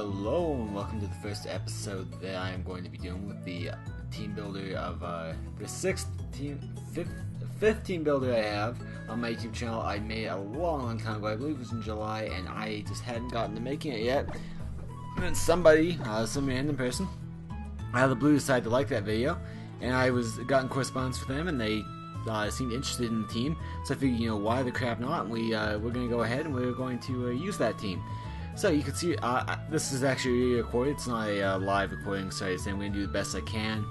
Hello and welcome to the first episode that I am going to be doing with the team builder of the fifth team builder I have on my YouTube channel. I made it a long time ago, I believe it was in July, and I just hadn't gotten to making it yet. And then some random person out of the blue decided to like that video, and I gotten correspondence with them, and they seemed interested in the team. So I figured, why the crap not? And we're going to go ahead and we're going to use that team. So you can see, this is actually re-recorded. It's not a live recording, so I'm going to do the best I can.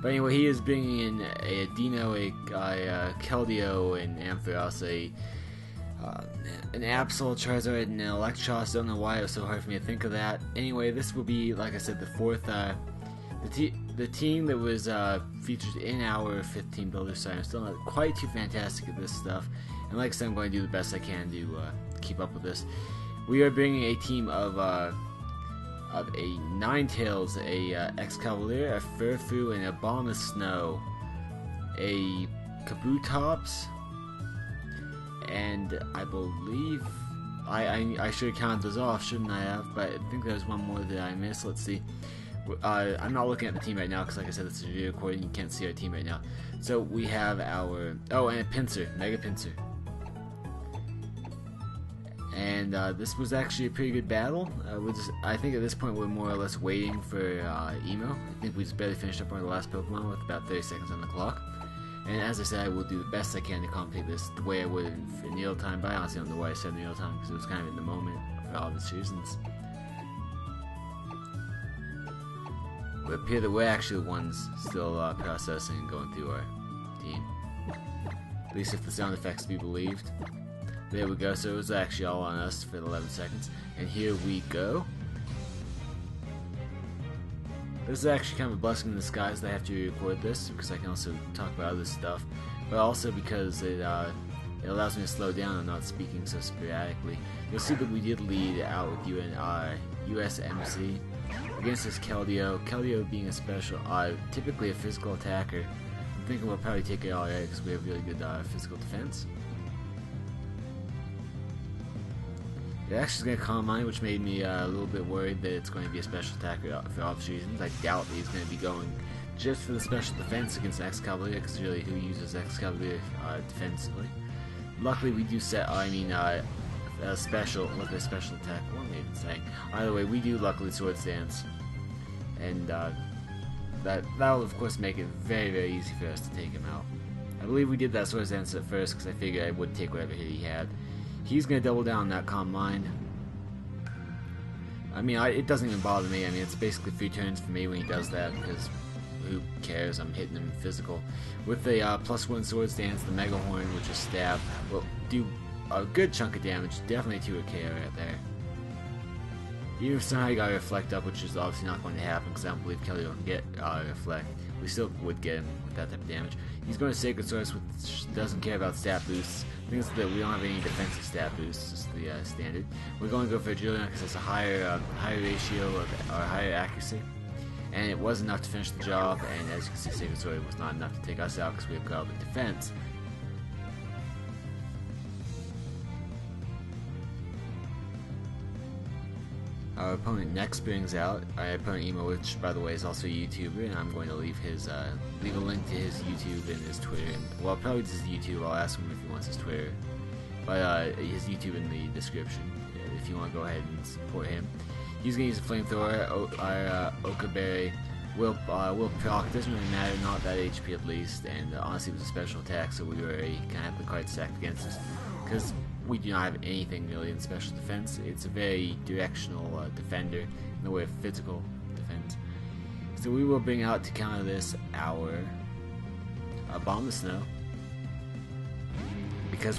But anyway, he is bringing in a Dino, a Keldeo, an Ampharos, an Absol, Charizard, and an Electros. Don't know why it was so hard for me to think of that. Anyway, this will be, like I said, the fourth, the team that was featured in our 5th team builder. So I'm still not quite too fantastic at this stuff. And like I said, I'm going to do the best I can to keep up with this. We are bringing a team of a Ninetales, a Excalibur, a Furfu, and a Abomasnow, a Kabutops, and I believe I should have counted those off, shouldn't I have? But I think there's one more that I missed. Let's see. I'm not looking at the team right now because, like I said, it's a video recording. You can't see our team right now. So we have our and a Pinsir, Mega Pinsir. And this was actually a pretty good battle. I think at this point we're more or less waiting for Emo. I think we just barely finished up on the last Pokemon with about 30 seconds on the clock. And as I said, I will do the best I can to commentate this the way I would in real time. But I honestly don't know why I said in real time, because it was kind of in the moment for obvious reasons. It appears that we're actually the ones still processing and going through our team. At least if the sound effects be believed. There we go, so it was actually all on us for 11 seconds. And here we go. This is actually kind of a blessing in disguise that I have to record this, because I can also talk about other stuff, but also because it allows me to slow down and not speaking so sporadically. You'll see that we did lead out with USMC against this Keldeo. Keldeo being a special, typically a physical attacker. I'm thinking we'll probably take it all right because we have really good physical defense. It actually is going to calm mine, which made me a little bit worried that it's going to be a special attacker for obvious reasons. I doubt that he's going to be going just for the special defense against Excalibur, because really who uses Excalibur defensively? Luckily we do set, a special attack, what am I even saying? Either way, we do luckily Sword Stance, and that'll of course make it very, very easy for us to take him out. I believe we did that Sword Stance at first because I figured I would take whatever hit he had. He's going to double down on that Calm Mind. It doesn't even bother me. It's basically 3 turns for me when he does that, because who cares? I'm hitting him physical. With the +1 Sword Stance, the Mega Horn, which is Stab, will do a good chunk of damage, definitely to a KO right there. Even if somehow he got a Reflect up, which is obviously not going to happen, because I don't believe Kelly can get Reflect, we still would get him with that type of damage. He's going to Sacred Source, which doesn't care about stat boosts. I think it's that we don't have any defensive stat boosts, just the standard. We're going to go for Julian because it's a higher ratio or higher accuracy, and it was enough to finish the job. And as you can see, Sacred Sword was not enough to take us out because we have got the defense. Our opponent next brings out our opponent Emo, which by the way is also a YouTuber, and I'm going to leave a link to his YouTube and his Twitter. Well, probably just his YouTube. I'll ask him if he wants his Twitter, but his YouTube in the description if you want to go ahead and support him. He's going to use a Flamethrower. Our Okaberry will proc. Doesn't really matter, not that HP at least, and honestly it was a special attack, so we were kind of have the card stacked against us because we do not have anything really in special defense. It's a very directional defender in the way of physical defense. So we will bring out to counter this our Abomasnow, because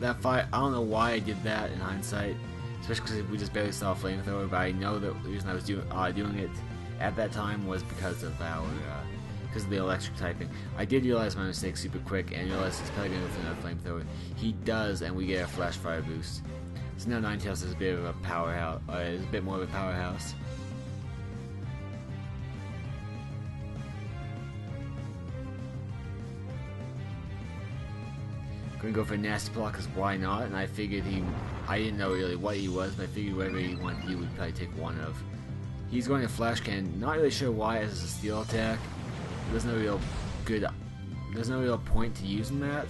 that fight, I don't know why I did that in hindsight, especially because we just barely saw a Flamethrower, but I know that the reason I was doing it at that time was because of because of the electric typing. I did realize my mistake super quick and realized he's probably going to go for another Flamethrower. He does, and we get a Flash Fire boost. So now Ninetales is a bit of a powerhouse, is a bit more of a powerhouse. Going to go for a nasty block because why not? And I figured I didn't know really what he was, but I figured whatever he wanted to do, we'd probably take one of. He's going to flash cannon. Not really sure why, as a steel attack. There's no real point to using that.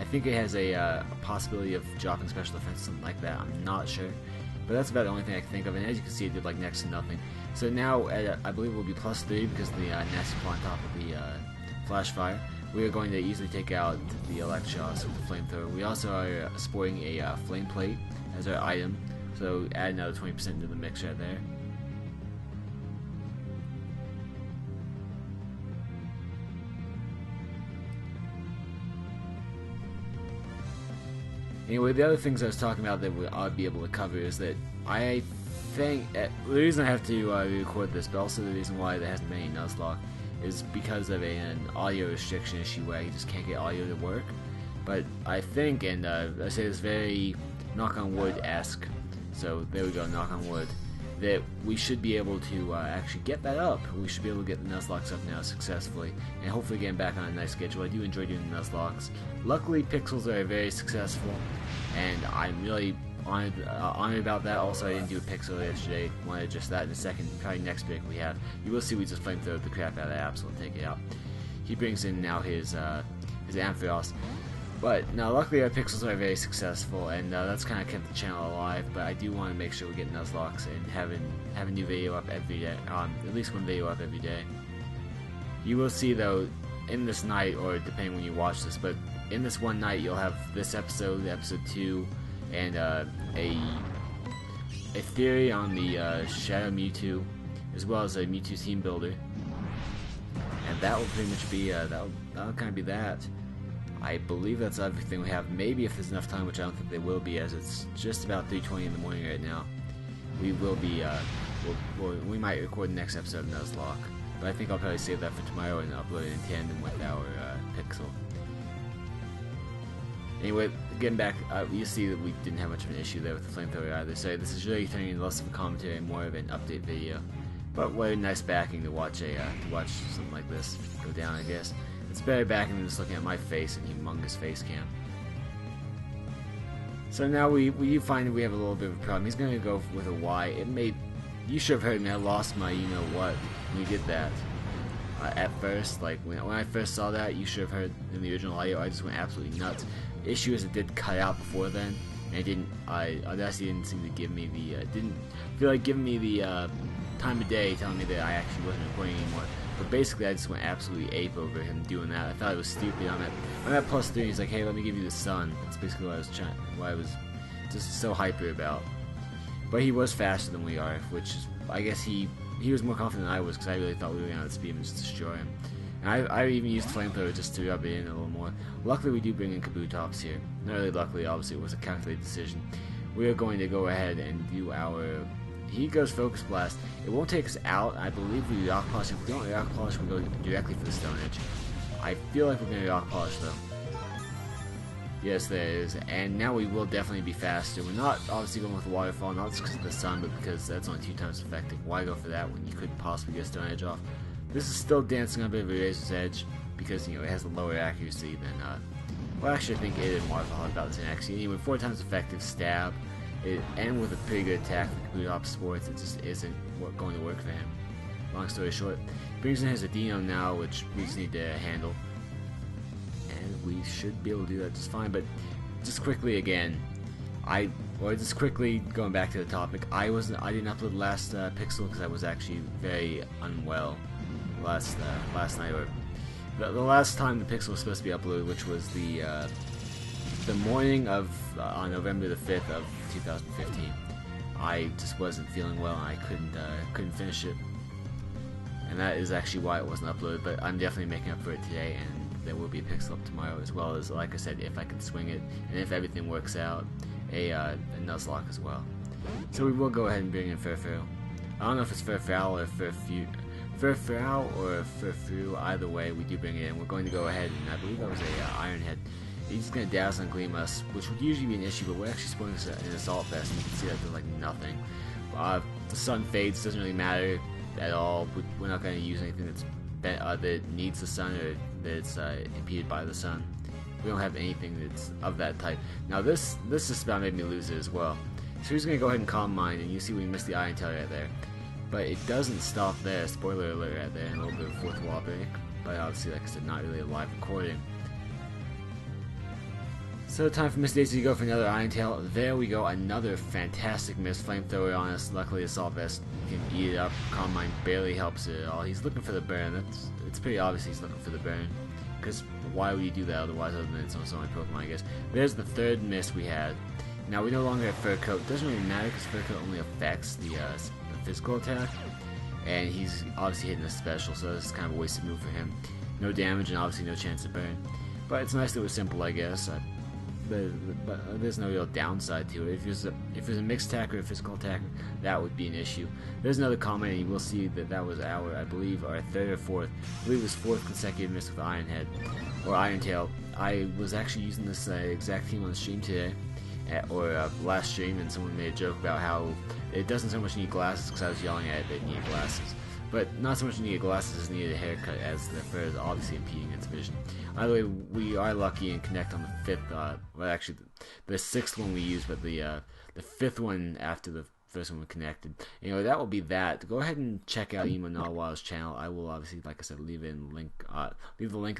I think it has a possibility of dropping special defense, something like that. I'm not sure. But that's about the only thing I can think of, and as you can see, it did like next to nothing. So now, I believe it will be +3 because of the nasty claw on top of the flash fire. We are going to easily take out the Electros with the flamethrower. We also are sporting a flame plate as our item, so add another 20% to the mix right there. Anyway, the other things I was talking about that we ought to be able to cover is that I think the reason I have to record this, but also the reason why there hasn't been any Nuzlocke, is because of an audio restriction issue where you just can't get audio to work. But I think, and I say this very knock on wood-esque, so there we go, knock on wood, that we should be able to actually get that up. We should be able to get the Nuzlocks up now successfully, and hopefully getting back on a nice schedule. I do enjoy doing the Nuzlocks. Luckily, Pixels are very successful, and I'm really honored about that. Also, I didn't do a Pixel yesterday. Wanted to address that in a second. Probably next break we have. You will see we just flamethrow the crap out of that Absol and take it out. He brings in now his Ampharos. But now, luckily, our Pixels are very successful, and that's kind of kept the channel alive. But I do want to make sure we get Nuzlocks and have a new video up every day, at least one video up every day. You will see though, in this night, or depending when you watch this, but in this one night, you'll have this episode, episode 2, and a theory on the Shadow Mewtwo, as well as a Mewtwo team builder, and that will pretty much be that'll kind of be that. I believe that's everything we have. Maybe if there's enough time, which I don't think there will be, as it's just about 3:20 in the morning right now. We will be we might record the next episode of Nuzlocke, but I think I'll probably save that for tomorrow and upload it in tandem with our Pixel. Anyway, getting back, you see that we didn't have much of an issue there with the flamethrower either, so this is really turning into less of a commentary and more of an update video. But what a nice backing to watch something like this go down, I guess. It's better backing than just looking at my face and humongous face cam. So now we find we have a little bit of a problem. He's going to go with a Y. You should have heard me. I lost my you-know-what when we did that. At first, like when I first saw that, you should have heard in the original audio, I just went absolutely nuts. The issue is it did cut out before then, and Audacity didn't seem to give me didn't feel like giving me the time of day telling me that I actually wasn't recording anymore. But basically, I just went absolutely ape over him doing that. I thought it was stupid. I'm at +3. He's like, hey, let me give you the sun. That's basically what I was just so hyper about. But he was faster than we are, which is, I guess he was more confident than I was, because I really thought we were going to outspeed him and just destroy him. And I even used flamethrower just to rub it in a little more. Luckily, we do bring in Kabutops here. Not really luckily, obviously, it was a calculated decision. We are going to go ahead and do our... He goes Focus Blast. It won't take us out. I believe we Rock Polish. If we don't Rock Polish, we go directly for the Stone Edge. I feel like we're going to Rock Polish, though. Yes, there is. And now we will definitely be faster. We're not obviously going with the Waterfall, not just because of the sun, but because that's only 2 times effective. Why go for that when you could possibly get Stone Edge off? This is still dancing on a bit of a Razor's Edge, because, you know, it has a lower accuracy than, well, actually, I think it and Waterfall have about the same accuracy. Anyway, 4 times effective stab. And with a pretty good attack for Kabutops Sports, it just isn't going to work for him. Long story short, brings in his Adeno now, which we just need to handle, and we should be able to do that just fine. But just quickly again, just quickly going back to the topic, I didn't upload the last Pixel because I was actually very unwell last night, or the last time the Pixel was supposed to be uploaded, which was the morning of on November the 5th of 2015. I just wasn't feeling well and I couldn't finish it, and that is actually why it wasn't uploaded. But I'm definitely making up for it today, and there will be a Pixel up tomorrow, as well as, like I said, if I can swing it and if everything works out, a Nuzlocke as well. So we will go ahead and bring in Furfrou. I don't know if it's Furfowl or Furfrou or Furfrou. Either way, we do bring it in. We're going to go ahead, and I believe that was a Iron Head. He's going to Dazzle and Gleam us, which would usually be an issue, but we're actually spawning an Assault Vest, and you can see that does like nothing. The sun fades, doesn't really matter at all. We're not going to use anything that needs the sun or that's impeded by the sun. We don't have anything that's of that type. Now this just about made me lose it as well. So he's gonna go ahead and calm mine, and you see we missed the Iron Tail right there. But it doesn't stop there. Spoiler alert right there, and a little bit of fourth wall break. But obviously, like I said, not really a live recording. So time for Miss Daisy to go for another Iron Tail. There we go, another fantastic miss. Flamethrower on us. Luckily, Assault Vest can eat it up. Calm Mind barely helps it at all. He's looking for the burn. It's pretty obvious he's looking for the burn. Because why would you do that otherwise, other than it's on so many Pokemon, I guess. There's the third miss we had. Now we no longer have Fur Coat. Doesn't really matter because Fur Coat only affects the physical attack, and he's obviously hitting a special, so this is kind of a wasted move for him. No damage and obviously no chance to burn. But it's nice that it was simple, I guess. But there's no real downside to it. If there's a mixed attack or a physical attack, that would be an issue. There's another comment, and you will see that was I believe, our third or fourth. I believe it was fourth consecutive miss with Iron Head or Iron Tail. I was actually using this exact team on the stream today. Last stream, and someone made a joke about how it doesn't so much need glasses, because I was yelling at it that it needed glasses. But not so much needed glasses as needed a haircut, as the fur is obviously impeding its vision. Either way, we are lucky and connect on the fifth, well actually the sixth one we used, but the fifth one after the first one we connected. Anyway, that will be that. Go ahead and check out Emo Narwhal's channel. I will obviously, like I said, leave the link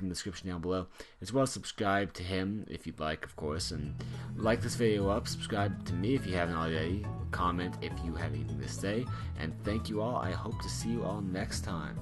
in the description down below. As well as subscribe to him if you'd like, of course, and like this video up. Subscribe to me if you haven't already. Comment if you have anything to say. And thank you all. I hope to see you all next time.